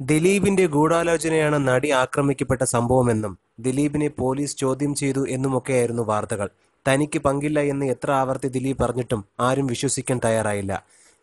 ദിലീപിന്റെ ഗൂഢാലോചനയാണ് നടി ആക്രമിക്കപ്പെട്ട സംഭവമെന്നും ദിലീപിനെ പോലീസ് ചോദ്യം ചെയ്തു എന്നുമൊക്കെയായിരുന്നു വാർത്തകൾ. തനിക്ക് പങ്കില്ല എന്ന് എത്ര ആവർത്തി ദിലീപ് പറഞ്ഞിട്ടും ആരും വിശ്വസിക്കാൻ തയ്യാറായില്ല.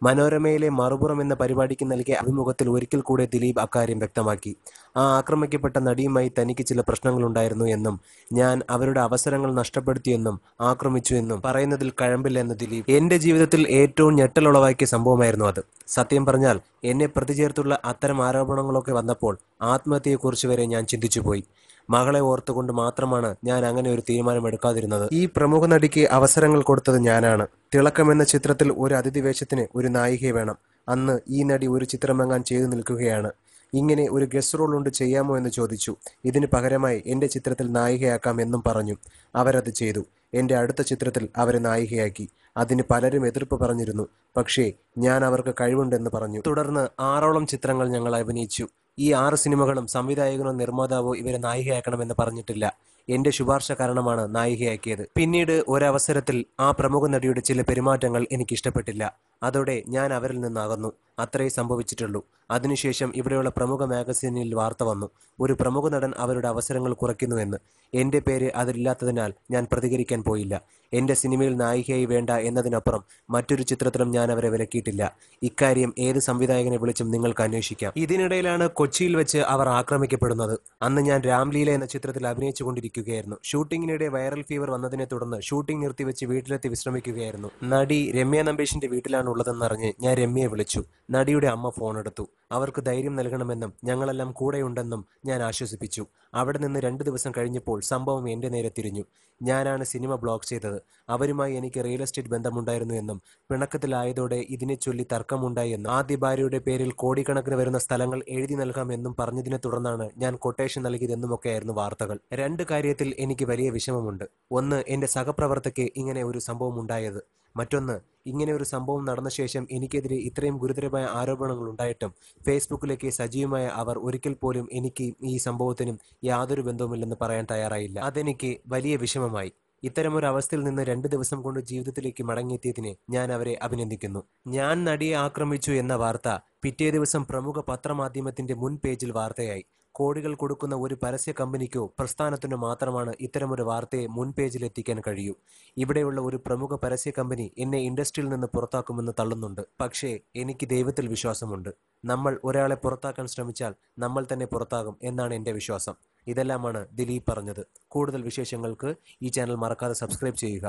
മനോരമയിലെ മറുപുറം എന്ന പരിപാടിക്ക് നൽകിയ അഭിമുഖത്തിൽ ഒരിക്കൽ കൂടെ ദിലീപ് അക്കാര്യം വ്യക്തമാക്കി. ആ ആക്രമിക്കപ്പെട്ട നടിയുമായി തനിക്ക് ചില പ്രശ്നങ്ങളുണ്ടായിരുന്നു എന്നും ഞാൻ അവരുടെ അവസരങ്ങൾ നഷ്ടപ്പെടുത്തിയെന്നും ആക്രമിച്ചു എന്നും പറയുന്നതിൽ കഴമ്പില്ല എന്ന് ദിലീപ്. എന്റെ ജീവിതത്തിൽ ഏറ്റവും ഞെട്ടലുളവാക്കിയ സംഭവമായിരുന്നു അത്. സത്യം പറഞ്ഞാൽ എന്നെ പ്രതിചേർത്തുള്ള അത്തരം ആരോപണങ്ങളൊക്കെ വന്നപ്പോൾ ആത്മഹത്യയെക്കുറിച്ച് വരെ ഞാൻ ചിന്തിച്ചുപോയി. മകളെ ഓർത്തുകൊണ്ട് മാത്രമാണ് ഞാൻ അങ്ങനെ ഒരു തീരുമാനമെടുക്കാതിരുന്നത്. ഈ പ്രമുഖ നടിക്ക് അവസരങ്ങൾ കൊടുത്തത് ഞാനാണ്. തിളക്കം എന്ന ചിത്രത്തിൽ ഒരു അതിഥി വേഷത്തിന് ഒരു നായികയെ വേണം. അന്ന് ഈ നടി ഒരു ചിത്രമെങ്ങാൻ ചെയ്തു നിൽക്കുകയാണ്. ഇങ്ങനെ ഒരു ഗസ്റ്റ് റോൾ ഉണ്ട്, ചെയ്യാമോ എന്ന് ചോദിച്ചു. ഇതിന് പകരമായി എന്റെ ചിത്രത്തിൽ നായികയാക്കാം എന്നും പറഞ്ഞു. അവരത് ചെയ്തു. എന്റെ അടുത്ത ചിത്രത്തിൽ അവരെ നായികയാക്കി. അതിന് പലരും എതിർപ്പ് പറഞ്ഞിരുന്നു. പക്ഷേ ഞാൻ അവർക്ക് കഴിവുണ്ടെന്ന് പറഞ്ഞു. തുടർന്ന് 6ഓളം ചിത്രങ്ങൾ ഞങ്ങൾ അഭിനയിച്ചു. ഈ 6 സിനിമകളും സംവിധായകനോ നിർമ്മാതാവോ ഇവരെ നായികയാക്കണമെന്ന് പറഞ്ഞിട്ടില്ല. എന്റെ ശുപാർശ കാരണമാണ് നായികയാക്കിയത്. പിന്നീട് ഒരവസരത്തിൽ ആ പ്രമുഖ നടിയുടെ ചില പെരുമാറ്റങ്ങൾ എനിക്ക് ഇഷ്ടപ്പെട്ടില്ല. അതോടെ ഞാൻ അവരിൽ നിന്നകന്നു. അത്രേ സംഭവിച്ചിട്ടുള്ളൂ. അതിനുശേഷം ഇവിടെയുള്ള പ്രമുഖ മാഗസീനിൽ വാർത്ത വന്നു, ഒരു പ്രമുഖ നടൻ അവരുടെ അവസരങ്ങൾ കുറയ്ക്കുന്നുവെന്ന്. എന്റെ പേര് അതിലില്ലാത്തതിനാൽ ഞാൻ പ്രതികരിക്കാൻ പോയില്ല. എന്റെ സിനിമയിൽ നായികയായി വേണ്ട എന്നതിനപ്പുറം മറ്റൊരു ചിത്രത്തിലും ഞാൻ അവരെ വിലക്കിയിട്ടില്ല. ഇക്കാര്യം ഏത് സംവിധായകനെ വിളിച്ചും നിങ്ങൾക്ക് അന്വേഷിക്കാം. ഇതിനിടയിലാണ് കൊച്ചിയിൽ വെച്ച് അവർ ആക്രമിക്കപ്പെടുന്നത്. അന്ന് ഞാൻ രാംലീല എന്ന ചിത്രത്തിൽ അഭിനയിച്ചുകൊണ്ടിരിക്കുകയായിരുന്നു. ഷൂട്ടിങ്ങിനിടെ വൈറൽ ഫീവർ വന്നതിനെ തുടർന്ന് ഷൂട്ടിംഗ് നിർത്തിവെച്ച് വീട്ടിലെത്തി വിശ്രമിക്കുകയായിരുന്നു. നടി രമ്യ നമ്പീഷിന്റെ വീട്ടിലാണ് ഉള്ളതെന്നറിഞ്ഞ് ഞാൻ രമ്യയെ വിളിച്ചു. നടിയുടെ അമ്മ ഫോണെടുത്തു. അവർക്ക് ധൈര്യം നൽകണമെന്നും ഞങ്ങളെല്ലാം കൂടെയുണ്ടെന്നും ഞാൻ ആശ്വസിപ്പിച്ചു. അവിടെ നിന്ന് 2 ദിവസം കഴിഞ്ഞപ്പോൾ സംഭവം എന്റെ നേരെ തിരിഞ്ഞു. ഞാനാണ് സിനിമ ബ്ലോക്ക് ചെയ്തത്. അവരുമായി എനിക്ക് റിയൽ എസ്റ്റേറ്റ് ബന്ധമുണ്ടായിരുന്നു എന്നും പിണക്കത്തിലായതോടെ ഇതിനെ ചൊല്ലി തർക്കമുണ്ടായി എന്നും ആദ്യ ഭാര്യയുടെ പേരിൽ കോടിക്കണക്കിന് വരുന്ന സ്ഥലങ്ങൾ എഴുതി നൽകാമെന്നും പറഞ്ഞതിനെ തുടർന്നാണ് ഞാൻ കൊട്ടേഷൻ നൽകിയതെന്നുമൊക്കെയായിരുന്നു വാർത്തകൾ. 2 കാര്യത്തിൽ എനിക്ക് വലിയ വിഷമമുണ്ട്. ഒന്ന്, എന്റെ സഹപ്രവർത്തകയ്ക്ക് ഇങ്ങനെ ഒരു സംഭവം ഉണ്ടായത്. മറ്റൊന്ന്, ഇങ്ങനെ ഒരു സംഭവം നടന്ന ശേഷം എനിക്കെതിരെ ഇത്രയും ഗുരുതരമായ ആരോപണങ്ങൾ ഉണ്ടായിട്ടും ഫേസ്ബുക്കിലേക്ക് സജീവമായ അവർ ഒരിക്കൽ പോലും എനിക്ക് ഈ സംഭവത്തിനും യാതൊരു ബന്ധവുമില്ലെന്ന് പറയാൻ തയ്യാറായില്ല. അതെനിക്ക് വലിയ വിഷമമായി. ഇത്തരമൊരു അവസ്ഥയിൽ നിന്ന് 2 ദിവസം കൊണ്ട് ജീവിതത്തിലേക്ക് മടങ്ങിയെത്തിയതിനെ ഞാൻ അവരെ അഭിനന്ദിക്കുന്നു. ഞാൻ നടിയെ ആക്രമിച്ചു എന്ന വാർത്ത പിറ്റേ ദിവസം പ്രമുഖ പത്രമാധ്യമത്തിന്റെ മുൻ പേജിൽ വാർത്തയായി. കോടികൾ കൊടുക്കുന്ന ഒരു പരസ്യ കമ്പനിക്കോ പ്രസ്ഥാനത്തിനോ മാത്രമാണ് ഇത്തരമൊരു വാർത്തയെ മുൻ പേജിൽ എത്തിക്കാൻ കഴിയൂ. ഇവിടെയുള്ള ഒരു പ്രമുഖ പരസ്യ കമ്പനി എന്നെ ഇൻഡസ്ട്രിയിൽ നിന്ന് പുറത്താക്കുമെന്ന് തള്ളുന്നുണ്ട്. പക്ഷേ എനിക്ക് ദൈവത്തിൽ വിശ്വാസമുണ്ട്. നമ്മൾ ഒരാളെ പുറത്താക്കാൻ ശ്രമിച്ചാൽ നമ്മൾ തന്നെ പുറത്താകും എന്നാണ് എന്റെ വിശ്വാസം. ഇതെല്ലാമാണ് ദിലീപ് പറഞ്ഞത്. കൂടുതൽ വിശേഷങ്ങൾക്ക് ഈ ചാനൽ മറക്കാതെ സബ്സ്ക്രൈബ് ചെയ്യുക.